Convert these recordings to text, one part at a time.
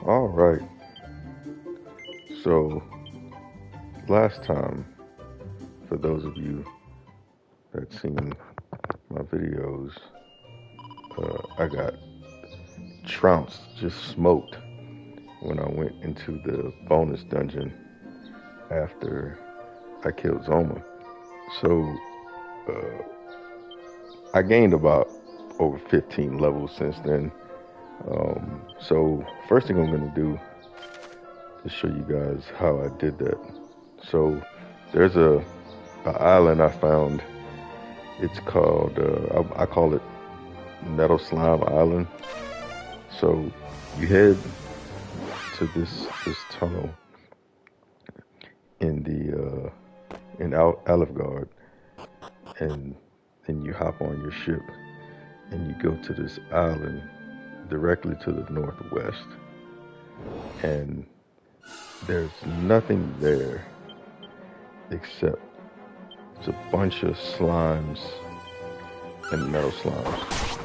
All right. So last time, for those of you that seen my videos, I got trounced, just smoked when I went into the bonus dungeon after I killed Zoma. So uh, I gained about over 15 levels since then. So first thing I'm gonna do is show you guys how I did that. So there's a island I found. It's called I call it Metal Slime Island. So you head to this tunnel in the in Alifgard, and then you hop on your ship and you go to this island directly to the northwest, and there's nothing there except it's a bunch of slimes and metal slimes.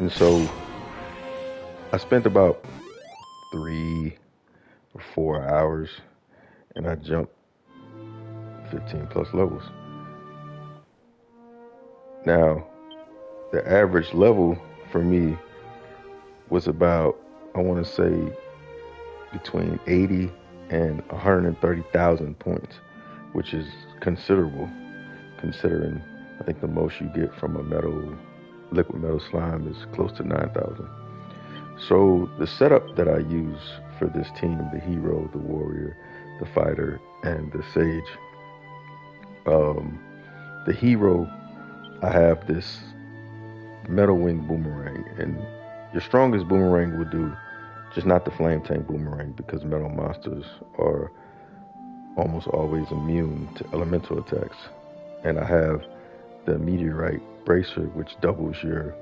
And so I spent about 3 or 4 hours, and I jumped 15 plus levels. Now, the average level for me was about, I want to say, between 80 and 130,000 points, which is considerable considering I think the most you get from a liquid metal slime is close to 9,000. So the setup that I use for this team, the hero, the warrior, the fighter, and the sage, the hero, I have this metal wing boomerang, and your strongest boomerang will do, just not the flame tank boomerang, because metal monsters are almost always immune to elemental attacks. And I have the meteorite bracer, which doubles your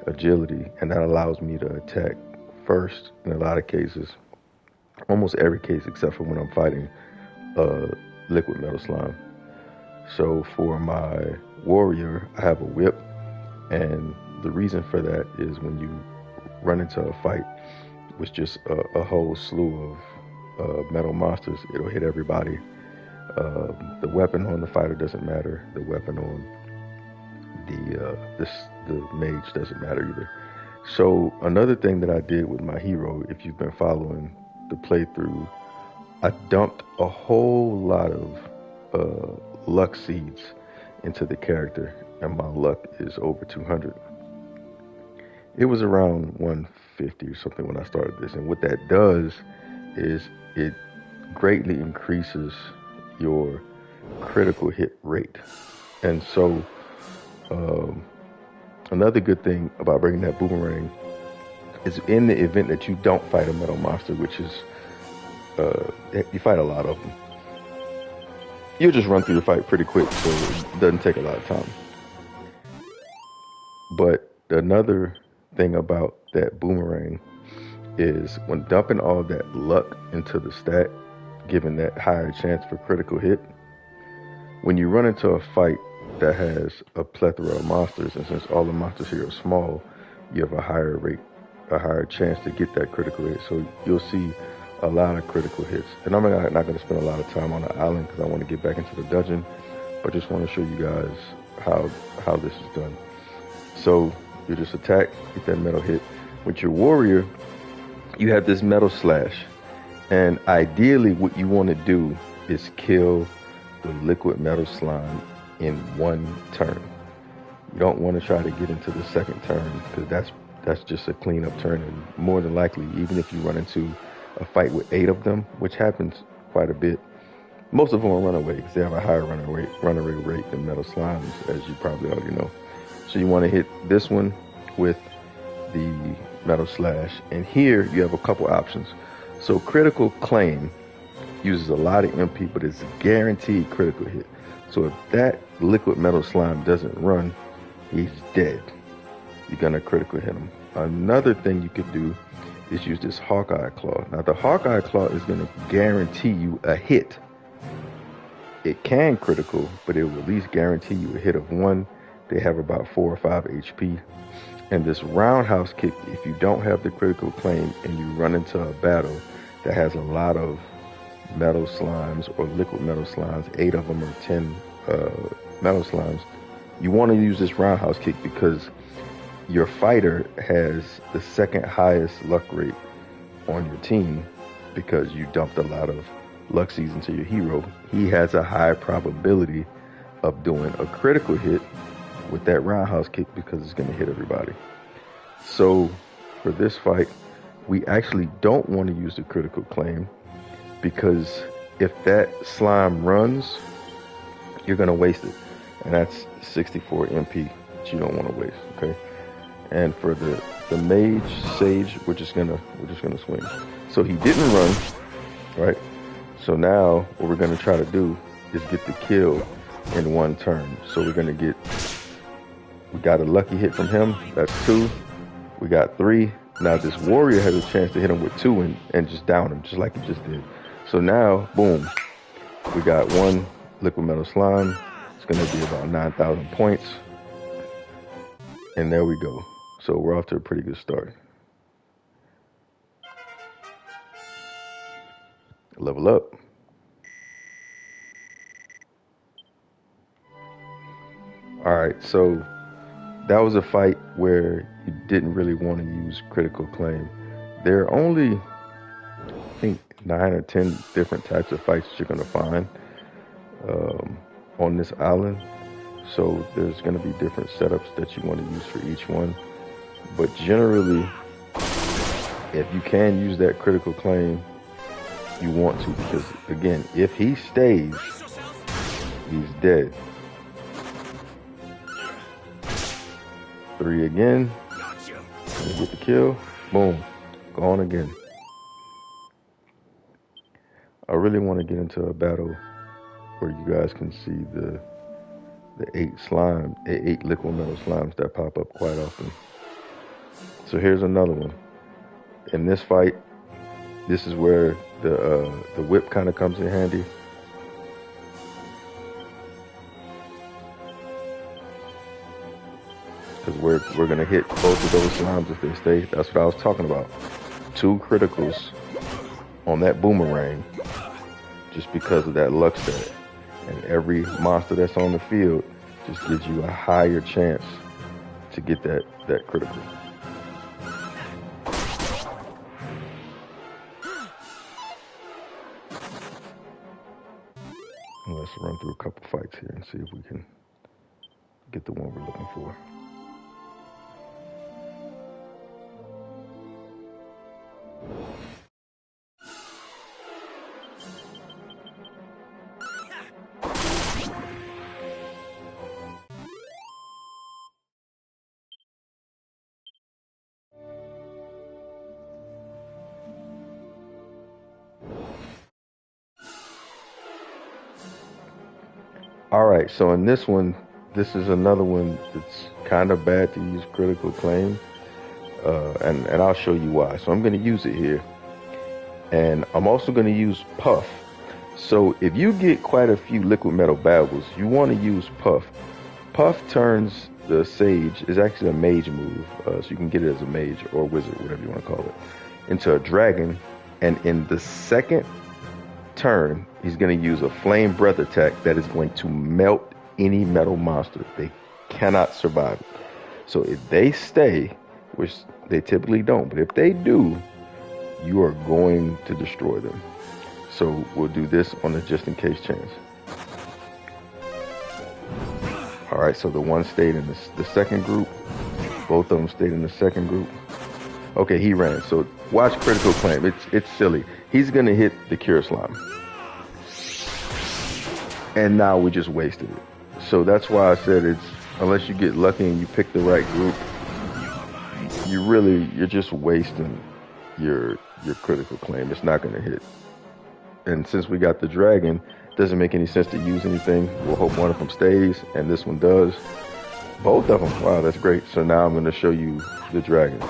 agility, and that allows me to attack first in a lot of cases, almost every case except for when I'm fighting liquid metal slime. So for my warrior, I have a whip, and the reason for that is when you run into a fight with just a whole slew of metal monsters, it'll hit everybody. The weapon on the fighter doesn't matter. The weapon on the mage doesn't matter either. So another thing that I did with my hero, if you've been following the playthrough, I dumped a whole lot of luck seeds into the character, and my luck is over 200. It was around 150 or something when I started this, and what that does is it greatly increases your critical hit rate. And so another good thing about bringing that boomerang is in the event that you don't fight a metal monster, which is you fight a lot of them, you'll just run through the fight pretty quick, so it doesn't take a lot of time. But another thing about that boomerang is when dumping all that luck into the stat, giving that higher chance for critical hit, when you run into a fight that has a plethora of monsters, and since all the monsters here are small, you have a higher chance to get that critical hit. So you'll see a lot of critical hits. And I'm not going to spend a lot of time on the island because I want to get back into the dungeon, but just want to show you guys how this is done. So you just attack, get that metal hit. With your warrior, you have this metal slash, and ideally what you want to do is kill the liquid metal slime in one turn. You don't want to try to get into the second turn, because that's just a cleanup turn, and more than likely, even if you run into a fight with 8 of them, which happens quite a bit, most of them are runaway because they have a higher runaway rate than metal slimes, as you probably already know. So you want to hit this one with the metal slash, and here you have a couple options. So critical claim uses a lot of MP, but it's a guaranteed critical hit. So if that liquid metal slime doesn't run, he's dead. You're gonna critical hit him. Another thing you could do is use this Hawkeye Claw. Now the Hawkeye Claw is gonna guarantee you a hit. It can critical, but it will at least guarantee you a hit of 1. They have about 4 or 5 HP. And this roundhouse kick, if you don't have the critical claim and you run into a battle that has a lot of metal slimes or liquid metal slimes, 8 of them or 10 metal slimes, you want to use this roundhouse kick because your fighter has the second highest luck rate on your team because you dumped a lot of luck seeds into your hero. He has a high probability of doing a critical hit with that roundhouse kick because it's going to hit everybody. So for this fight, we actually don't want to use the critical claim because if that slime runs, you're going to waste it. And that's 64 MP that you don't want to waste, okay? And for the mage sage, we're just gonna swing. So he didn't run, right? So now what we're gonna try to do is get the kill in one turn. So we got a lucky hit from him. That's 2. We got 3. Now this warrior has a chance to hit him with 2 and just down him, just like he just did. So now, boom, we got 1 liquid metal slime. It's gonna be about 9,000 points. And there we go. So we're off to a pretty good start. Level up. All right, so that was a fight where you didn't really want to use critical claim. There are only, I think, 9 or 10 different types of fights that you're going to find on this island. So there's going to be different setups that you want to use for each one. But generally, if you can use that critical claim, you want to, because again, if he stays, he's dead. 3 again. Get the kill. Boom. Gone again. I really want to get into a battle where you guys can see the 8 liquid metal slimes that pop up quite often. So here's another one. In this fight, this is where the whip kind of comes in handy. Because we're gonna hit both of those slimes if they stay. That's what I was talking about. 2 criticals on that boomerang, just because of that luck stat. And every monster that's on the field just gives you a higher chance to get that critical. Let's run through a couple fights here and see if we can get the one we're looking for. All right, so in this one, this is another one that's kind of bad to use critical claim, and I'll show you why. So I'm going to use it here, and I'm also going to use Puff. So if you get quite a few liquid metal battles, you want to use Puff. Puff turns the sage, is actually a mage move, so you can get it as a mage or wizard, whatever you want to call it, into a dragon, and in the second turn, he's going to use a flame breath attack that is going to melt any metal monster. They cannot survive it. So if they stay, which they typically don't, but if they do, you are going to destroy them. So we'll do this on a just in case chance. All right, so the one stayed in the second group. Both of them stayed in the second group. Okay, he ran. So watch critical claim. It's silly. He's going to hit the cure slime. And now we just wasted it. So that's why I said it's, unless you get lucky and you pick the right group, you're just wasting your critical claim. It's not going to hit. And since we got the dragon, it doesn't make any sense to use anything. We'll hope one of them stays, and this one does. Both of them. Wow, that's great. So now I'm going to show you the dragon.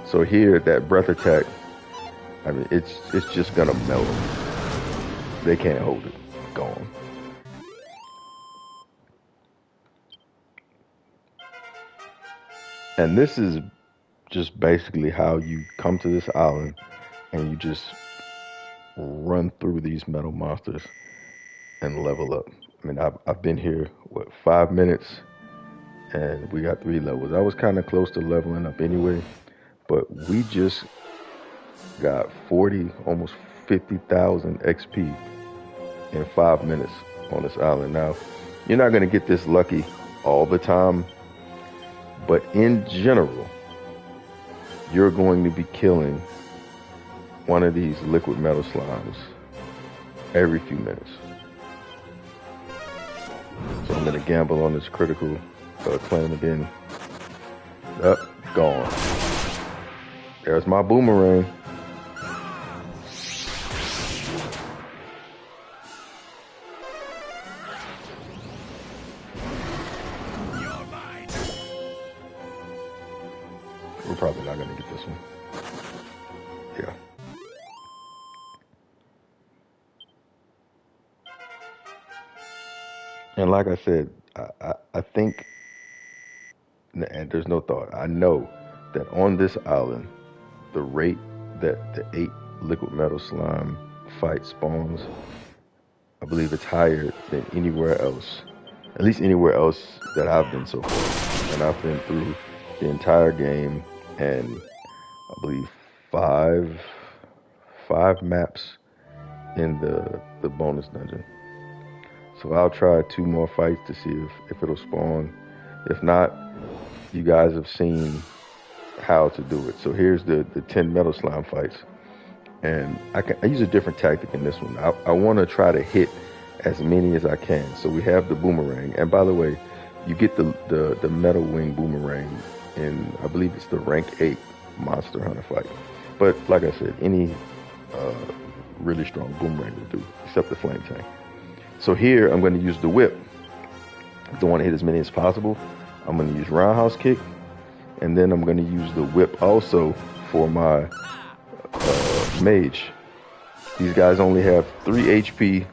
So here, that breath attack, I mean, it's just going to melt them. They can't hold it. Gone. And this is just basically how you come to this island and you just run through these metal monsters and level up. I mean, I've been here, what, 5 minutes, and we got 3 levels. I was kind of close to leveling up anyway, but we just got 40, almost 50,000 XP in 5 minutes on this island. Now, you're not going to get this lucky all the time, but in general, you're going to be killing one of these liquid metal slimes every few minutes. So I'm going to gamble on this critical claim again. Up, gone. There's my boomerang. We're probably not going to get this one. Yeah. And like I said, I think, and there's no thought, I know that on this island, the rate that the 8 liquid metal slime fight spawns, I believe it's higher than anywhere else. At least anywhere else that I've been so far. And I've been through the entire game and I believe five maps in the bonus dungeon. So I'll try 2 more fights to see if it'll spawn. If not, you guys have seen how to do it. So here's the 10 metal slime fights. And I use a different tactic in this one. I want to try to hit as many as I can. So we have the boomerang. And by the way, you get the metal wing boomerang in, I believe it's the rank 8 monster hunter fight. But like I said, any really strong boomerang will do, except the flame tank. So here I'm going to use the whip. I don't want to hit as many as possible. I'm going to use roundhouse kick, and then I'm going to use the whip also for my mage. These guys only have 3 HP.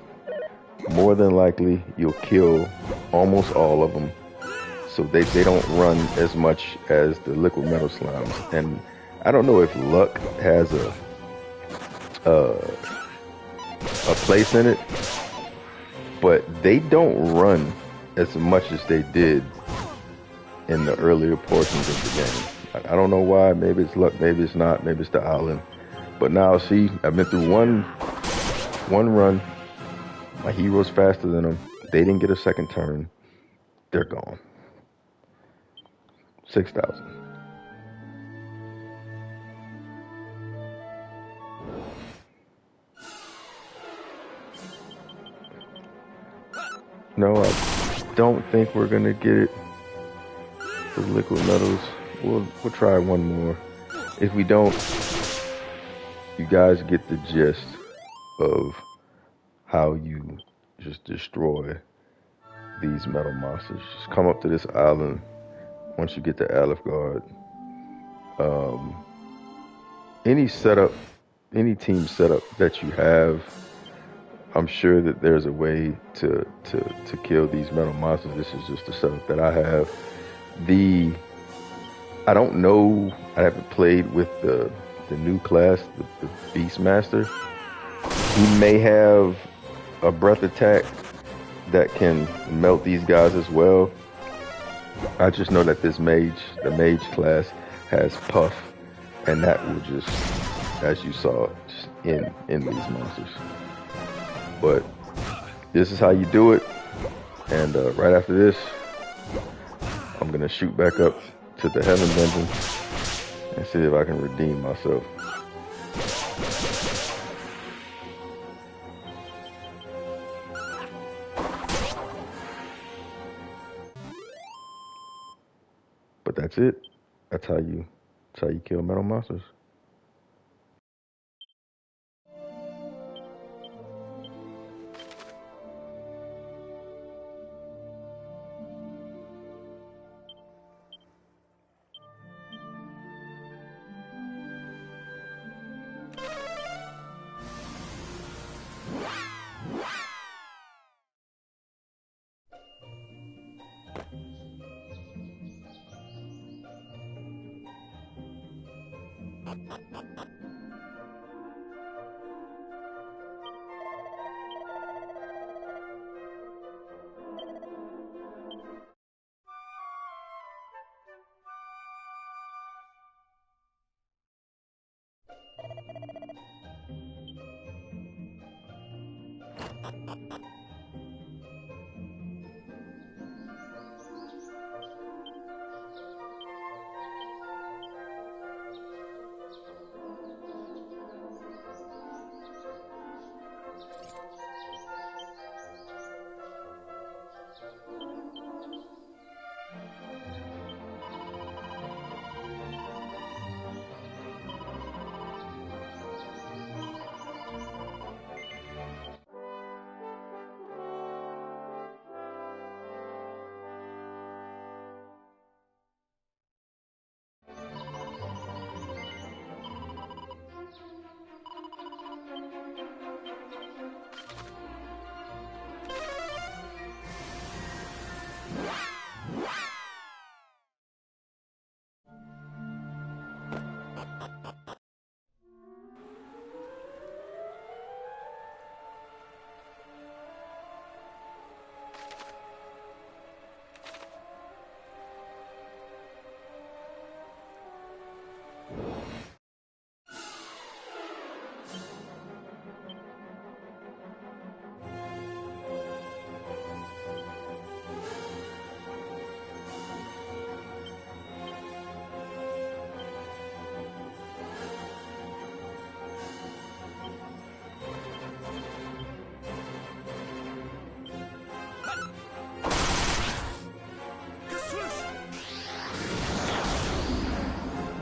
More than likely, you'll kill almost all of them. So they don't run as much as the liquid metal slimes. And I don't know if luck has a place in it, but they don't run as much as they did in the earlier portions of the game. I don't know why. Maybe it's luck, maybe it's not, maybe it's the island. But now, see, I've been through one run. My hero's faster than them. They didn't get a second turn. They're gone. 6,000. No, I don't think we're gonna get it. The liquid metals. We'll try one more. If we don't, you guys get the gist of how you just destroy these metal monsters. Just come up to this island once you get to Alifgard. Any setup, any team setup that you have, I'm sure that there's a way to kill these metal monsters. This is just the setup that I have. I don't know, I haven't played with the new class, the Beastmaster. He may have a breath attack that can melt these guys as well. I just know that the mage class has Puff, and that will just, as you saw, just end these monsters. But this is how you do it. And right after this, I'm gonna shoot back up to the Heaven Dungeon and see if I can redeem myself. But that's it. That's how you kill metal monsters.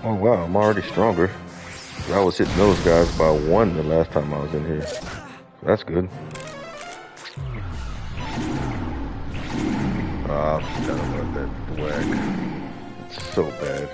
Oh wow, I'm already stronger. I was hitting those guys by 1 the last time I was in here. That's good. Ah, I forgot about that thwack. It's so bad.